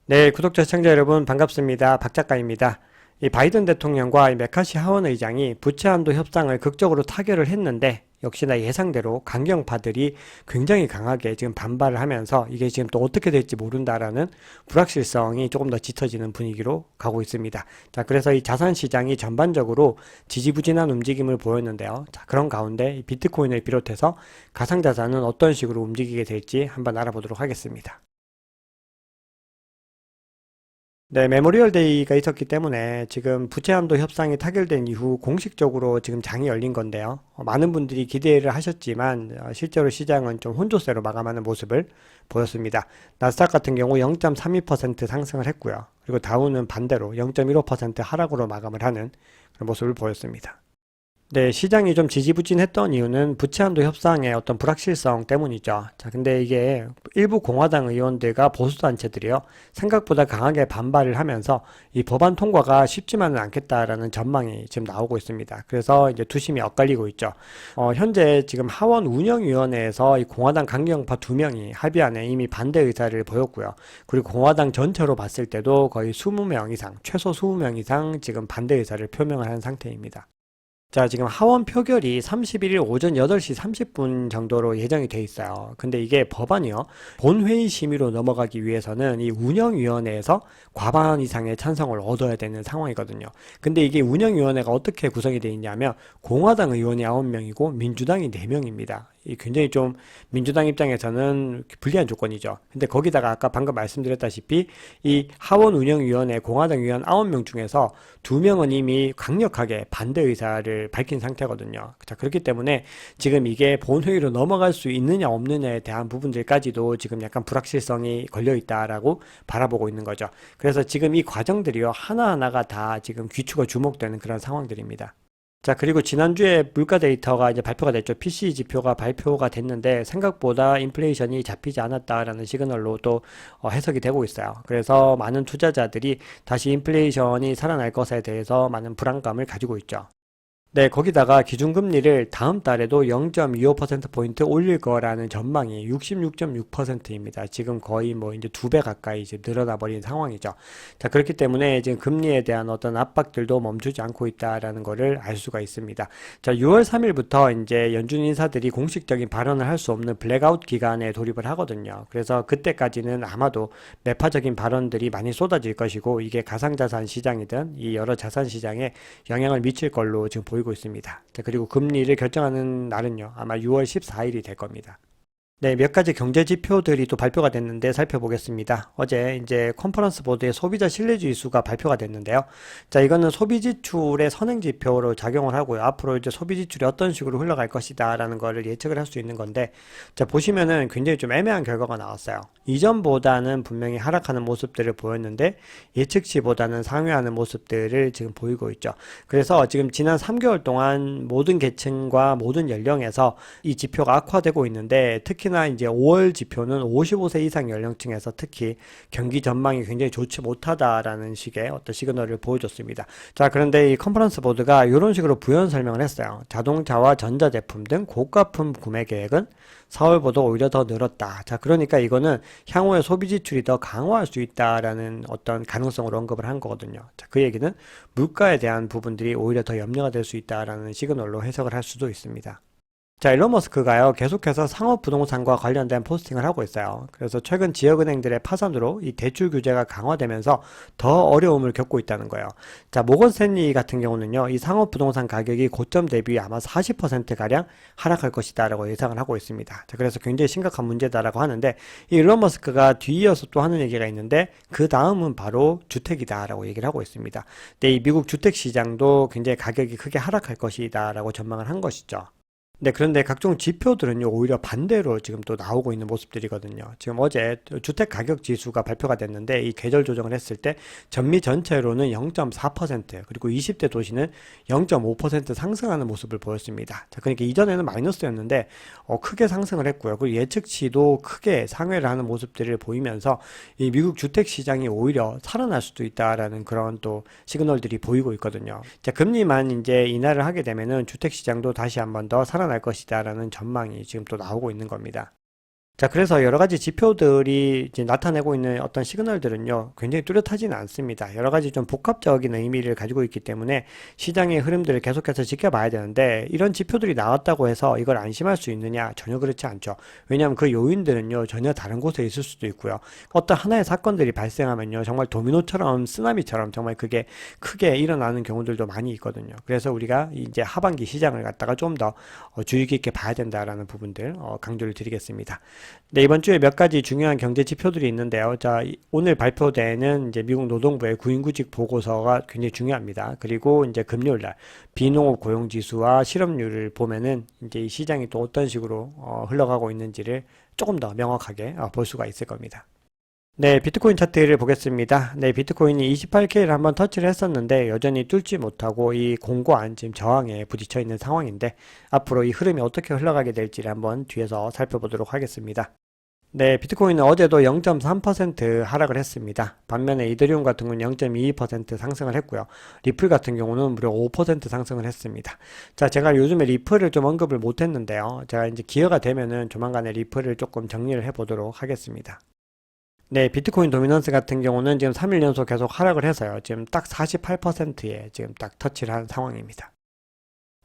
네, 구독자 시청자 여러분 반갑습니다. 박 작가입니다. 이 바이든 대통령과 이 메카시 하원 의장이 부채 한도 협상을 극적으로 타결을 했는데 역시나 예상대로 강경파들이 굉장히 강하게 지금 반발을 하면서 이게 지금 또 어떻게 될지 모른다라는 불확실성이 조금 더 짙어지는 분위기로 가고 있습니다. 자, 그래서 이 자산 시장이 전반적으로 지지부진한 움직임을 보였는데요. 자, 그런 가운데 이 비트코인을 비롯해서 가상자산은 어떤 식으로 움직이게 될지 한번 알아보도록 하겠습니다. 네, 메모리얼 데이가 있었기 때문에 지금 부채 한도 협상이 타결된 이후 공식적으로 지금 장이 열린 건데요. 많은 분들이 기대를 하셨지만 실제로 시장은 좀 혼조세로 마감하는 모습을 보였습니다. 나스닥 같은 경우 0.32% 상승을 했고요. 그리고 다우는 반대로 0.15% 하락으로 마감을 하는 그런 모습을 보였습니다. 네, 시장이 좀 지지부진했던 이유는 부채 한도 협상의 어떤 불확실성 때문이죠. 자, 근데 이게 일부 공화당 의원들과 보수단체들이요, 생각보다 강하게 반발을 하면서 이 법안 통과가 쉽지만은 않겠다라는 전망이 지금 나오고 있습니다. 그래서 이제 투심이 엇갈리고 있죠. 현재 지금 하원 운영위원회에서 이 공화당 강경파 2명이 합의안에 이미 반대 의사를 보였고요. 그리고 공화당 전체로 봤을 때도 거의 20명 이상, 최소 20명 이상 지금 반대 의사를 표명을 한 상태입니다. 자, 지금 하원 표결이 31일 오전 8시 30분 정도로 예정이 돼 있어요. 근데 이게 법안이요. 본회의 심의로 넘어가기 위해서는 이 운영위원회에서 과반 이상의 찬성을 얻어야 되는 상황이거든요. 근데 이게 운영위원회가 어떻게 구성이 되어 있냐면 공화당 의원이 9명이고 민주당이 4명입니다. 이 굉장히 좀 민주당 입장에서는 불리한 조건이죠. 근데 거기다가 아까 방금 말씀드렸다시피 이 하원운영위원회 공화당 의원 9명 중에서 2명은 이미 강력하게 반대 의사를 밝힌 상태거든요. 자, 그렇기 때문에 지금 이게 본회의로 넘어갈 수 있느냐 없느냐에 대한 부분들까지도 지금 약간 불확실성이 걸려 있다라고 바라보고 있는 거죠. 그래서 지금 이 과정들이요, 하나하나가 다 지금 귀추가 주목되는 그런 상황들입니다. 자, 그리고 지난주에 물가 데이터가 이제 발표가 됐죠. PCE 지표가 발표가 됐는데 생각보다 인플레이션이 잡히지 않았다라는 시그널로 또 해석이 되고 있어요. 그래서 많은 투자자들이 다시 인플레이션이 살아날 것에 대해서 많은 불안감을 가지고 있죠. 네, 거기다가 기준금리를 다음 달에도 0.25%포인트 올릴 거라는 전망이 66.6%입니다. 지금 거의 뭐 이제 2배 가까이 이제 늘어나 버린 상황이죠. 자, 그렇기 때문에 지금 금리에 대한 어떤 압박들도 멈추지 않고 있다라는 거를 알 수가 있습니다. 자, 6월 3일부터 이제 연준 인사들이 공식적인 발언을 할 수 없는 블랙아웃 기간에 돌입을 하거든요. 그래서 그때까지는 아마도 매파적인 발언들이 많이 쏟아질 것이고 이게 가상자산 시장이든 이 여러 자산 시장에 영향을 미칠 걸로 지금 보이고 있습니다. 자, 그리고 금리를 결정하는 날은요, 아마 6월 14일이 될 겁니다. 네, 몇 가지 경제 지표들이 또 발표가 됐는데 살펴보겠습니다. 어제 이제 컨퍼런스 보드의 소비자 신뢰 지수가 발표가 됐는데요. 자, 이거는 소비 지출의 선행 지표로 작용을 하고요. 앞으로 이제 소비 지출이 어떤 식으로 흘러갈 것이다라는 거를 예측을 할 수 있는 건데, 자, 보시면은 굉장히 좀 애매한 결과가 나왔어요. 이전보다는 분명히 하락하는 모습들을 보였는데 예측치보다는 상회하는 모습들을 지금 보이고 있죠. 그래서 지금 지난 3개월 동안 모든 계층과 모든 연령에서 이 지표가 악화되고 있는데 특히나 이제 5월 지표는 55세 이상 연령층에서 특히 경기 전망이 굉장히 좋지 못하다라는 식의 어떤 시그널을 보여줬습니다. 자, 그런데 이 컨퍼런스 보드가 이런 식으로 부연 설명을 했어요. 자동차와 전자제품 등 고가품 구매 계획은 4월보다 오히려 더 늘었다. 자, 그러니까 이거는 향후에 소비 지출이 더 강화할 수 있다라는 어떤 가능성을 언급을 한 거거든요. 자, 그 얘기는 물가에 대한 부분들이 오히려 더 염려가 될 수 있다라는 시그널로 해석을 할 수도 있습니다. 자, 일론 머스크가요, 계속해서 상업부동산과 관련된 포스팅을 하고 있어요. 그래서 최근 지역은행들의 파산으로 이 대출 규제가 강화되면서 더 어려움을 겪고 있다는 거예요. 자, 모건 스탠리 같은 경우는요, 이 상업부동산 가격이 고점 대비 아마 40%가량 하락할 것이다라고 예상을 하고 있습니다. 자, 그래서 굉장히 심각한 문제다라고 하는데, 이 일론 머스크가 뒤이어서 또 하는 얘기가 있는데, 그 다음은 바로 주택이다라고 얘기를 하고 있습니다. 근데 이 미국 주택 시장도 굉장히 가격이 크게 하락할 것이다라고 전망을 한 것이죠. 네, 그런데 각종 지표들은요, 오히려 반대로 지금 또 나오고 있는 모습들이거든요. 지금 어제 주택 가격 지수가 발표가 됐는데, 이 계절 조정을 했을 때, 전미 전체로는 0.4%, 그리고 20대 도시는 0.5% 상승하는 모습을 보였습니다. 자, 그러니까 이전에는 마이너스였는데, 크게 상승을 했고요. 그리고 예측치도 크게 상회를 하는 모습들을 보이면서, 이 미국 주택 시장이 오히려 살아날 수도 있다라는 그런 또 시그널들이 보이고 있거든요. 자, 금리만 이제 인하를 하게 되면은 주택 시장도 다시 한번 더 살아날 것이다라는 전망이 지금 또 나오고 있는 겁니다. 자, 그래서 여러 가지 지표들이 이제 나타내고 있는 어떤 시그널들은요, 굉장히 뚜렷하지는 않습니다. 여러 가지 좀 복합적인 의미를 가지고 있기 때문에 시장의 흐름들을 계속해서 지켜봐야 되는데, 이런 지표들이 나왔다고 해서 이걸 안심할 수 있느냐? 전혀 그렇지 않죠. 왜냐하면 그 요인들은요, 전혀 다른 곳에 있을 수도 있고요. 어떤 하나의 사건들이 발생하면요, 정말 도미노처럼, 쓰나미처럼 정말 그게 크게 일어나는 경우들도 많이 있거든요. 그래서 우리가 이제 하반기 시장을 갖다가 좀 더 주의 깊게 봐야 된다라는 부분들 강조를 드리겠습니다. 네, 이번 주에 몇 가지 중요한 경제 지표들이 있는데요. 자, 오늘 발표되는 이제 미국 노동부의 구인구직 보고서가 굉장히 중요합니다. 그리고 이제 금요일 날 비농업 고용 지수와 실업률을 보면은 이제 이 시장이 또 어떤 식으로 흘러가고 있는지를 조금 더 명확하게 볼 수가 있을 겁니다. 네, 비트코인 차트를 보겠습니다. 네, 비트코인이 28K를 한번 터치를 했었는데 여전히 뚫지 못하고 이 공고한 지금 저항에 부딪혀 있는 상황인데 앞으로 이 흐름이 어떻게 흘러가게 될지를 한번 뒤에서 살펴보도록 하겠습니다. 네, 비트코인은 어제도 0.3% 하락을 했습니다. 반면에 이더리움 같은 경우는 0.22% 상승을 했고요. 리플 같은 경우는 무려 5% 상승을 했습니다. 자, 제가 요즘에 리플을 좀 언급을 못 했는데요. 제가 이제 기회가 되면은 조만간에 리플을 조금 정리를 해 보도록 하겠습니다. 네, 비트코인 도미넌스 같은 경우는 지금 3일 연속 계속 하락을 해서요. 지금 딱 48%에 지금 딱 터치를 한 상황입니다.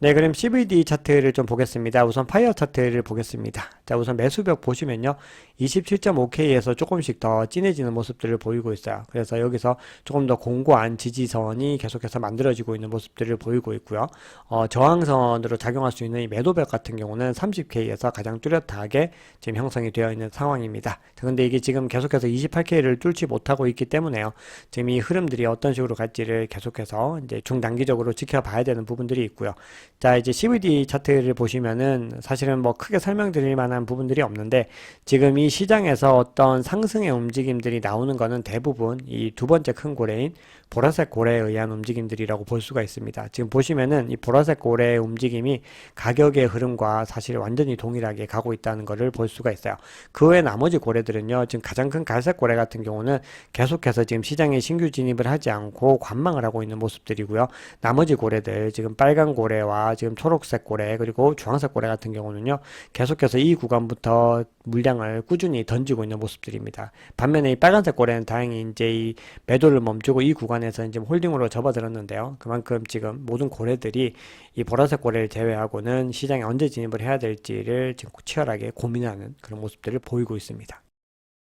네, 그럼 CVD 차트를 좀 보겠습니다. 우선 파이어 차트를 보겠습니다. 자, 우선 매수벽 보시면요. 27.5K에서 조금씩 더 진해지는 모습들을 보이고 있어요. 그래서 여기서 조금 더 공고한 지지선이 계속해서 만들어지고 있는 모습들을 보이고 있고요. 저항선으로 작용할 수 있는 이 매도벽 같은 경우는 30K에서 가장 뚜렷하게 지금 형성이 되어 있는 상황입니다. 근데 이게 지금 계속해서 28K를 뚫지 못하고 있기 때문에요. 지금 이 흐름들이 어떤 식으로 갈지를 계속해서 이제 중단기적으로 지켜봐야 되는 부분들이 있고요. 자, 이제 CVD 차트를 보시면은 사실은 뭐 크게 설명드릴 만한 부분들이 없는데 지금 이 시장에서 어떤 상승의 움직임들이 나오는 거는 대부분 이 두 번째 큰 고래인 보라색 고래에 의한 움직임들이라고 볼 수가 있습니다. 지금 보시면은 이 보라색 고래의 움직임이 가격의 흐름과 사실 완전히 동일하게 가고 있다는 것을 볼 수가 있어요. 그 외 나머지 고래들은요, 지금 가장 큰 갈색 고래 같은 경우는 계속해서 지금 시장에 신규 진입을 하지 않고 관망을 하고 있는 모습들이고요. 나머지 고래들, 지금 빨간 고래와 지금 초록색 고래, 그리고 주황색 고래 같은 경우는요, 계속해서 이 구간부터 물량을 꾸준히 던지고 있는 모습들입니다. 반면에 이 빨간색 고래는 다행히 이제 이 매도를 멈추고 이 구간에서 이제 홀딩으로 접어들었는데요. 그만큼 지금 모든 고래들이 이 보라색 고래를 제외하고는 시장에 언제 진입을 해야 될지를 지금 치열하게 고민하는 그런 모습들을 보이고 있습니다.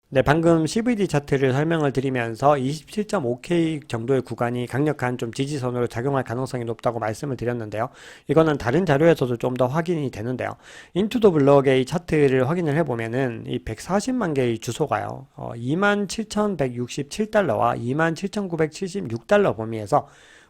네, 방금 CVD 차트를 설명을 드리면서 27.5K 정도의 구간이 강력한 좀 지지선으로 작용할 가능성이 높다고 말씀을 드렸는데요. 이거는 다른 자료에서도 좀 더 확인이 되는데요. 인투더 블럭의 이 차트를 확인을 해보면은 이 140만 개의 주소가요. 27,167달러와 27,976달러 범위에서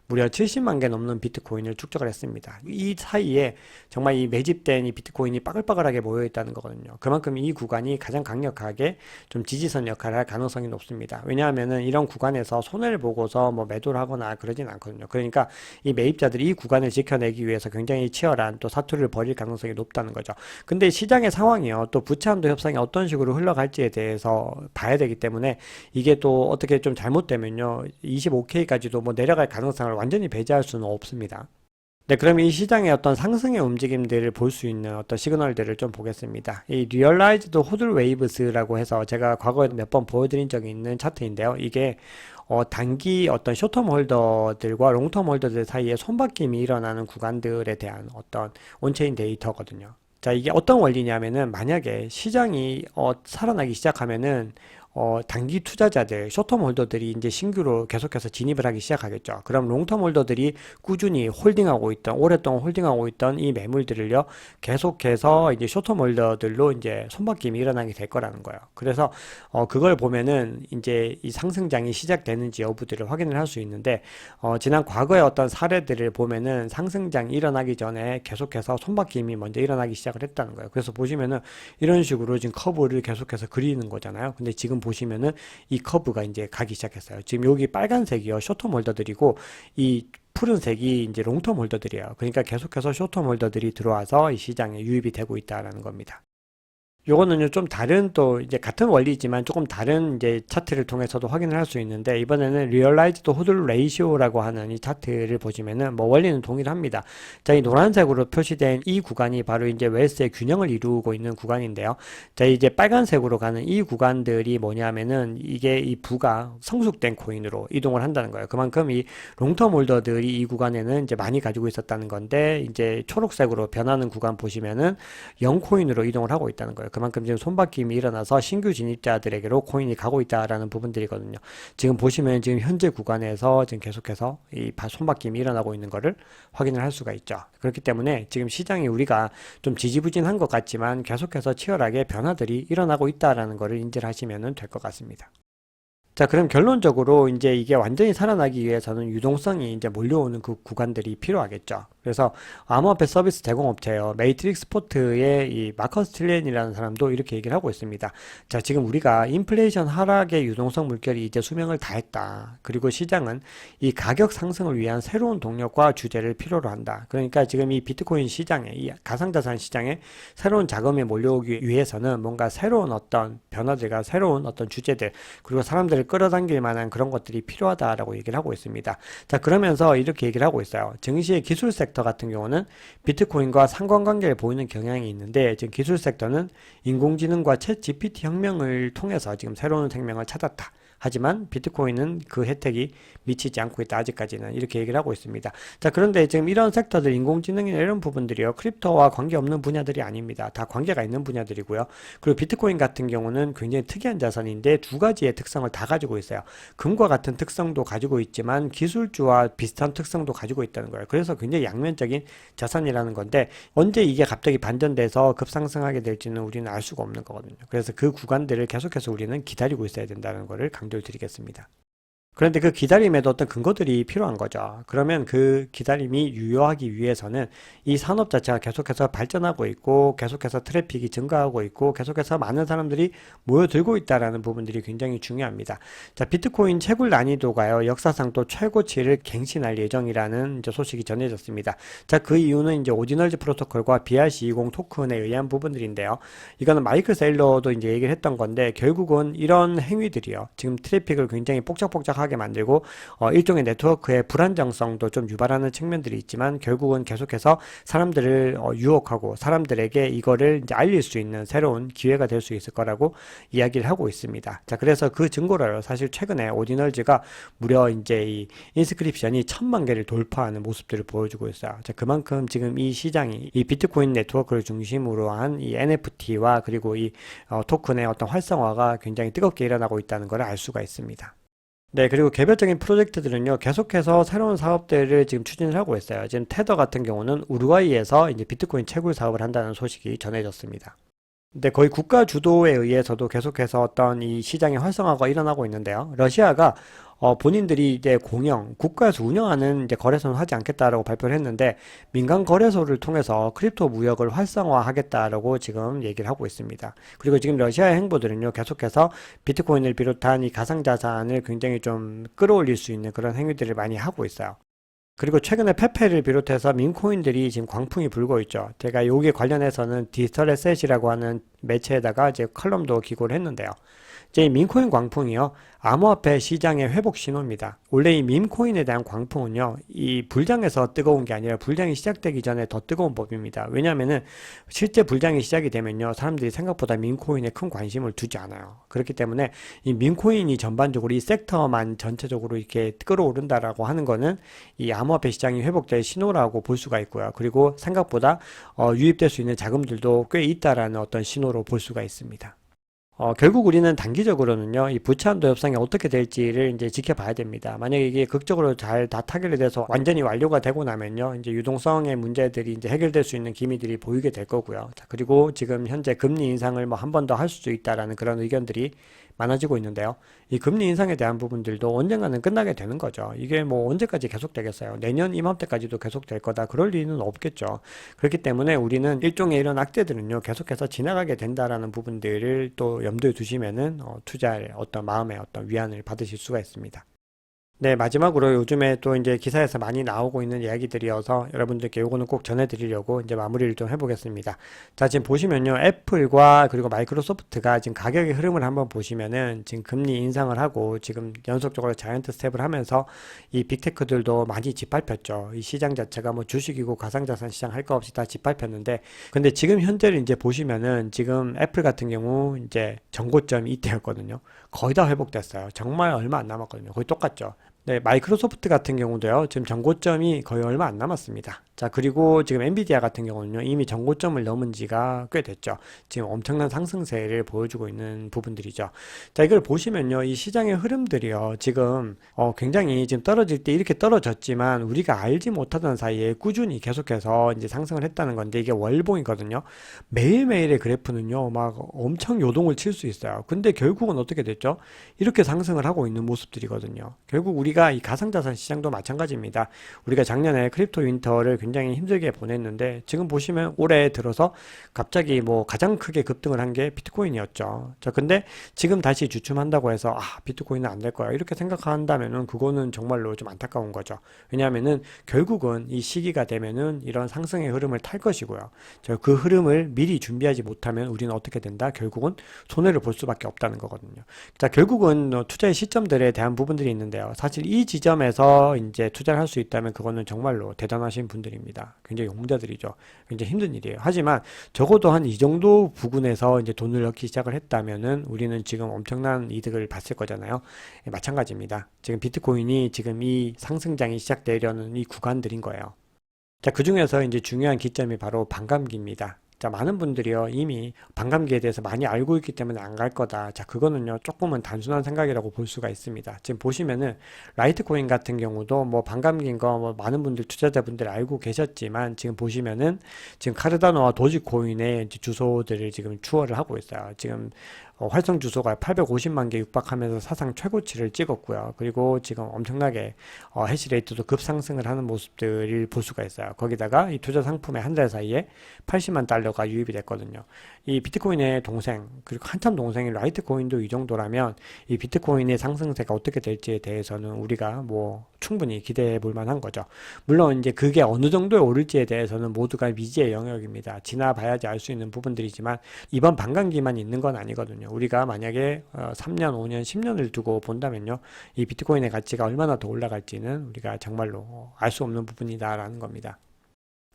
무려 70만 개 넘는 비트코인을 축적을 했습니다. 이 사이에 정말 이 매집된 이 비트코인이 빠글빠글하게 모여 있다는 거거든요. 그만큼 이 구간이 가장 강력하게 좀 지지선 역할을 할 가능성이 높습니다. 왜냐하면은 이런 구간에서 손해를 보고서 뭐 매도를 하거나 그러진 않거든요. 그러니까 이 매입자들이 이 구간을 지켜내기 위해서 굉장히 치열한 또 사투를 벌일 가능성이 높다는 거죠. 근데 시장의 상황이요. 또 부채한도 협상이 어떤 식으로 흘러갈지에 대해서 봐야 되기 때문에 이게 또 어떻게 좀 잘못되면요. 25K까지도 뭐 내려갈 가능성을 완전히 배제할 수는 없습니다. 네, 그럼 이 시장의 어떤 상승의 움직임들을 볼 수 있는 어떤 시그널들을 좀 보겠습니다. 이 리얼라이즈드 호들 웨이브스라고 해서 제가 과거에도 몇 번 보여드린 적이 있는 차트인데요. 이게 단기 어떤 쇼텀 홀더들과 롱텀 홀더들 사이에 손바뀜이 일어나는 구간들에 대한 어떤 온체인 데이터거든요. 자, 이게 어떤 원리냐면은 만약에 시장이 살아나기 시작하면은 단기 투자자들, 쇼텀 홀더들이 이제 신규로 계속해서 진입을 하기 시작하겠죠. 그럼 롱텀 홀더들이 꾸준히 홀딩하고 있던, 오랫동안 홀딩하고 있던 이 매물들을요, 계속해서 이제 쇼텀 홀더들로 이제 손바뀜이 일어나게 될 거라는 거예요. 그래서, 그걸 보면은 이제 이 상승장이 시작되는지 여부들을 확인을 할 수 있는데, 지난 과거의 어떤 사례들을 보면은 상승장이 일어나기 전에 계속해서 손바뀜이 먼저 일어나기 시작을 했다는 거예요. 그래서 보시면은 이런 식으로 지금 커브를 계속해서 그리는 거잖아요. 근데 지금 보시면은 이 커브가 이제 가기 시작했어요. 지금 여기 빨간색이요. 쇼텀 홀더들이고 이 푸른색이 이제 롱텀 홀더들이에요. 그러니까 계속해서 쇼텀 홀더들이 들어와서 이 시장에 유입이 되고 있다라는 겁니다. 요거는요, 좀 다른 또 이제 같은 원리지만 조금 다른 이제 차트를 통해서도 확인을 할 수 있는데, 이번에는 리얼라이즈드 호들 레이시오라고 하는 이 차트를 보시면은 뭐 원리는 동일합니다. 자, 이 노란색으로 표시된 이 구간이 바로 이제 웰스의 균형을 이루고 있는 구간인데요. 자, 이제 빨간색으로 가는 이 구간들이 뭐냐면은 이게 이 부가 성숙된 코인으로 이동을 한다는 거예요. 그만큼 이 롱텀 홀더들이 이 구간에는 이제 많이 가지고 있었다는 건데, 이제 초록색으로 변하는 구간 보시면은 0코인으로 이동을 하고 있다는 거예요. 그만큼 지금 손바뀜이 일어나서 신규 진입자들에게로 코인이 가고 있다라는 부분들이거든요. 지금 보시면 지금 현재 구간에서 지금 계속해서 이 손바뀜이 일어나고 있는 것을 확인을 할 수가 있죠. 그렇기 때문에 지금 시장이 우리가 좀 지지부진한 것 같지만 계속해서 치열하게 변화들이 일어나고 있다라는 것을 인지를 하시면 될 것 같습니다. 자, 그럼 결론적으로 이제 이게 완전히 살아나기 위해서는 유동성이 이제 몰려오는 그 구간들이 필요하겠죠. 그래서 암호화폐 서비스 제공업체요. 메이트릭스 포트의 이 마커스 틸렌이라는 사람도 이렇게 얘기를 하고 있습니다. 자, 지금 우리가 인플레이션 하락의 유동성 물결이 이제 수명을 다했다. 그리고 시장은 이 가격 상승을 위한 새로운 동력과 주제를 필요로 한다. 그러니까 지금 이 비트코인 시장에, 이 가상자산 시장에 새로운 자금이 몰려오기 위해서는 뭔가 새로운 어떤 변화들과 새로운 어떤 주제들, 그리고 사람들을 끌어당길 만한 그런 것들이 필요하다라고 얘기를 하고 있습니다. 자, 그러면서 이렇게 얘기를 하고 있어요. 증시의 기술 섹터 같은 경우는 비트코인과 상관관계를 보이는 경향이 있는데, 지금 기술 섹터는 인공지능과 챗 GPT 혁명을 통해서 지금 새로운 생명을 찾았다. 하지만 비트코인은 그 혜택이 미치지 않고 있다. 아직까지는 이렇게 얘기를 하고 있습니다. 자, 그런데 지금 이런 섹터들, 인공지능이나 이런 부분들이요, 크립토와 관계없는 분야들이 아닙니다. 다 관계가 있는 분야들이고요. 그리고 비트코인 같은 경우는 굉장히 특이한 자산인데 두 가지의 특성을 다 가지고 있어요. 금과 같은 특성도 가지고 있지만 기술주와 비슷한 특성도 가지고 있다는 거예요. 그래서 굉장히 양면적인 자산이라는 건데, 언제 이게 갑자기 반전돼서 급상승하게 될지는 우리는 알 수가 없는 거거든요. 그래서 그 구간들을 계속해서 우리는 기다리고 있어야 된다는 것을 강조를 드리겠습니다. 그런데 그 기다림에도 어떤 근거들이 필요한 거죠. 그러면 그 기다림이 유효하기 위해서는 이 산업 자체가 계속해서 발전하고 있고, 계속해서 트래픽이 증가하고 있고, 계속해서 많은 사람들이 모여들고 있다라는 부분들이 굉장히 중요합니다. 자, 비트코인 채굴 난이도가요, 역사상 또 최고치를 갱신할 예정이라는 이제 소식이 전해졌습니다. 자, 그 이유는 이제 오디널즈 프로토콜과 BRC20 토큰에 의한 부분들인데요. 이거는 마이클 세일러도 이제 얘기를 했던 건데, 결국은 이런 행위들이요, 지금 트래픽을 굉장히 복잡복잡하게 만들고 일종의 네트워크의 불안정성도 좀 유발하는 측면들이 있지만, 결국은 계속해서 사람들을 유혹하고 사람들에게 이거를 이제 알릴 수 있는 새로운 기회가 될 수 있을 거라고 이야기를 하고 있습니다. 자, 그래서 그 증거로요, 사실 최근에 오디널즈가 무려 이제 이 인스크립션이 1000만 개를 돌파하는 모습들을 보여주고 있어요. 자, 그만큼 지금 이 시장이 이 비트코인 네트워크를 중심으로 한 이 NFT와 그리고 이 토큰의 어떤 활성화가 굉장히 뜨겁게 일어나고 있다는 걸 알 수가 있습니다. 네, 그리고 개별적인 프로젝트들은요, 계속해서 새로운 사업들을 지금 추진을 하고 있어요. 지금 테더 같은 경우는 우루과이에서 이제 비트코인 채굴 사업을 한다는 소식이 전해졌습니다. 근데 거의 국가 주도에 의해서도 계속해서 어떤 이 시장의 활성화가 일어나고 있는데요. 러시아가 본인들이 이제 공영, 국가에서 운영하는 이제 거래소는 하지 않겠다라고 발표를 했는데, 민간 거래소를 통해서 크립토 무역을 활성화하겠다라고 지금 얘기를 하고 있습니다. 그리고 지금 러시아의 행보들은요, 계속해서 비트코인을 비롯한 이 가상자산을 굉장히 좀 끌어올릴 수 있는 그런 행위들을 많이 하고 있어요. 그리고 최근에 페페를 비롯해서 밈코인들이 지금 광풍이 불고 있죠. 제가 여기에 관련해서는 디지털 에셋이라고 하는 매체에다가 이제 컬럼도 기고를 했는데요. 이제 이 밈코인 광풍이요, 암호화폐 시장의 회복 신호입니다. 원래 이 밈코인에 대한 광풍은요, 이 불장에서 뜨거운 게 아니라 불장이 시작되기 전에 더 뜨거운 법입니다. 왜냐하면은 실제 불장이 시작이 되면요, 사람들이 생각보다 밈코인에 큰 관심을 두지 않아요. 그렇기 때문에 이 밈코인이 전반적으로 이 섹터만 전체적으로 이렇게 끌어오른다라고 하는 거는 이 암호화폐 시장이 회복될 신호라고 볼 수가 있고요. 그리고 생각보다 유입될 수 있는 자금들도 꽤 있다라는 어떤 신호로 볼 수가 있습니다. 결국 우리는 단기적으로는요, 이 부채 한도 협상이 어떻게 될지를 이제 지켜봐야 됩니다. 만약에 이게 극적으로 잘 다 타결이 돼서 완전히 완료가 되고 나면요, 이제 유동성의 문제들이 이제 해결될 수 있는 기미들이 보이게 될 거고요. 자, 그리고 지금 현재 금리 인상을 뭐 한 번 더 할 수도 있다라는 그런 의견들이 많아지고 있는데요. 이 금리 인상에 대한 부분들도 언젠가는 끝나게 되는 거죠. 이게 뭐 언제까지 계속되겠어요? 내년 이맘때까지도 계속될 거다. 그럴 리는 없겠죠. 그렇기 때문에 우리는 일종의 이런 악재들은요, 계속해서 지나가게 된다라는 부분들을 또 염두에 두시면은 투자의 어떤 마음의 어떤 위안을 받으실 수가 있습니다. 네, 마지막으로 요즘에 또 이제 기사에서 많이 나오고 있는 이야기들이어서 여러분들께 요거는 꼭 전해드리려고 이제 마무리를 좀 해보겠습니다. 자, 지금 보시면요. 애플과 그리고 마이크로소프트가 지금 가격의 흐름을 한번 보시면은 지금 금리 인상을 하고 지금 연속적으로 자이언트 스텝을 하면서 이 빅테크들도 많이 짓밟혔죠. 이 시장 자체가 뭐 주식이고 가상자산 시장 할 거 없이 다 짓밟혔는데 근데 지금 현재를 이제 보시면은 지금 애플 같은 경우 이제 전고점이 이때였거든요. 거의 다 회복됐어요. 정말 얼마 안 남았거든요. 거의 똑같죠. 네, 마이크로소프트 같은 경우도요, 지금 전고점이 거의 얼마 안 남았습니다. 자, 그리고 지금 엔비디아 같은 경우는요, 이미 전고점을 넘은 지가 꽤 됐죠. 지금 엄청난 상승세를 보여주고 있는 부분들이죠. 자, 이걸 보시면요, 이 시장의 흐름들이요, 지금, 굉장히 지금 떨어질 때 이렇게 떨어졌지만, 우리가 알지 못하던 사이에 꾸준히 계속해서 이제 상승을 했다는 건데, 이게 월봉이거든요. 매일매일의 그래프는요, 막 엄청 요동을 칠 수 있어요. 근데 결국은 어떻게 됐죠? 이렇게 상승을 하고 있는 모습들이거든요. 결국 우리가 이 가상자산 시장도 마찬가지입니다. 우리가 작년에 크립토 윈터를 굉장히 힘들게 보냈는데 지금 보시면 올해 들어서 갑자기 뭐 가장 크게 급등을 한 게 비트코인이었죠. 자, 근데 지금 다시 주춤한다고 해서 비트코인은 안 될 거야. 이렇게 생각한다면은 그거는 정말로 좀 안타까운 거죠. 왜냐하면은 결국은 이 시기가 되면은 이런 상승의 흐름을 탈 것이고요. 그 흐름을 미리 준비하지 못하면 우리는 어떻게 된다? 결국은 손해를 볼 수밖에 없다는 거거든요. 자, 결국은 투자의 시점들에 대한 부분들이 있는데요. 사실 이 지점에서 이제 투자를 할 수 있다면 그거는 정말로 대단하신 분들입니다. 굉장히 용자들이죠. 굉장히 힘든 일이에요. 하지만 적어도 한 이 정도 부근에서 이제 돈을 넣기 시작을 했다면은 우리는 지금 엄청난 이득을 봤을 거잖아요. 마찬가지입니다. 지금 비트코인이 지금 이 상승장이 시작되려는 이 구간들인 거예요. 자, 그 중에서 이제 중요한 기점이 바로 반감기입니다. 자, 많은 분들이요, 이미 반감기에 대해서 많이 알고 있기 때문에 안 갈 거다. 자, 그거는요, 조금은 단순한 생각이라고 볼 수가 있습니다. 지금 보시면은, 라이트코인 같은 경우도 뭐 반감기인 거 뭐 많은 분들, 투자자분들 알고 계셨지만, 지금 보시면은, 지금 카르다노와 도지코인의 이제 주소들을 지금 추월을 하고 있어요. 지금 활성 주소가 850만 개 육박하면서 사상 최고치를 찍었고요. 그리고 지금 엄청나게 해시레이트도 급상승을 하는 모습들을 볼 수가 있어요. 거기다가 이 투자 상품의 한 달 사이에 80만 달러가 유입이 됐거든요. 이 비트코인의 동생, 그리고 한참 동생인 라이트코인도 이 정도라면 이 비트코인의 상승세가 어떻게 될지에 대해서는 우리가 뭐 충분히 기대해 볼 만한 거죠. 물론 이제 그게 어느 정도에 오를지에 대해서는 모두가 미지의 영역입니다. 지나봐야지 알 수 있는 부분들이지만 이번 반감기만 있는 건 아니거든요. 우리가 만약에 3년, 5년, 10년을 두고 본다면요. 이 비트코인의 가치가 얼마나 더 올라갈지는 우리가 정말로 알 수 없는 부분이다라는 겁니다.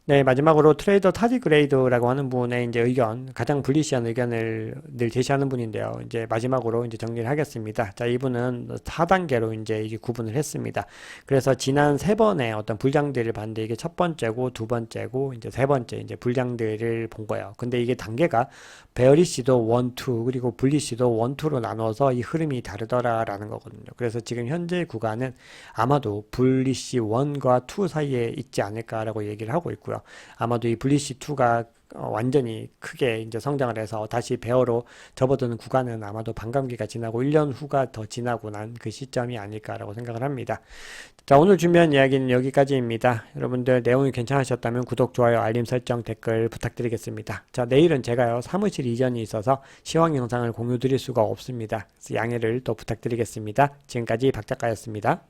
네, 마지막으로 트레이더 타지그레이드라고 하는 분의 이제 의견, 가장 불리시한 의견을 늘 제시하는 분인데요. 이제 마지막으로 이제 정리를 하겠습니다. 자, 이분은 4단계로 이제 이게 구분을 했습니다. 그래서 지난 세 번의 어떤 불량들을 봤는데 이게 첫 번째고 두 번째고 이제 세 번째 이제 불량들을 본 거예요. 근데 이게 단계가 베어리시도 1, 2 그리고 불리시도 1, 2로 나눠서 이 흐름이 다르더라라는 거거든요. 그래서 지금 현재 구간은 아마도 불리시 1과 2 사이에 있지 않을까라고 얘기를 하고 있고요. 아마도 이 블리시2가 완전히 크게 이제 성장을 해서 다시 베어로 접어드는 구간은 아마도 반감기가 지나고 1년 후가 더 지나고 난 그 시점이 아닐까라고 생각을 합니다. 자, 오늘 준비한 이야기는 여기까지입니다. 여러분들 내용이 괜찮으셨다면 구독, 좋아요, 알림 설정, 댓글 부탁드리겠습니다. 자, 내일은 제가요 사무실 이전이 있어서 시황 영상을 공유 드릴 수가 없습니다. 그래서 양해를 또 부탁드리겠습니다. 지금까지 박 작가였습니다.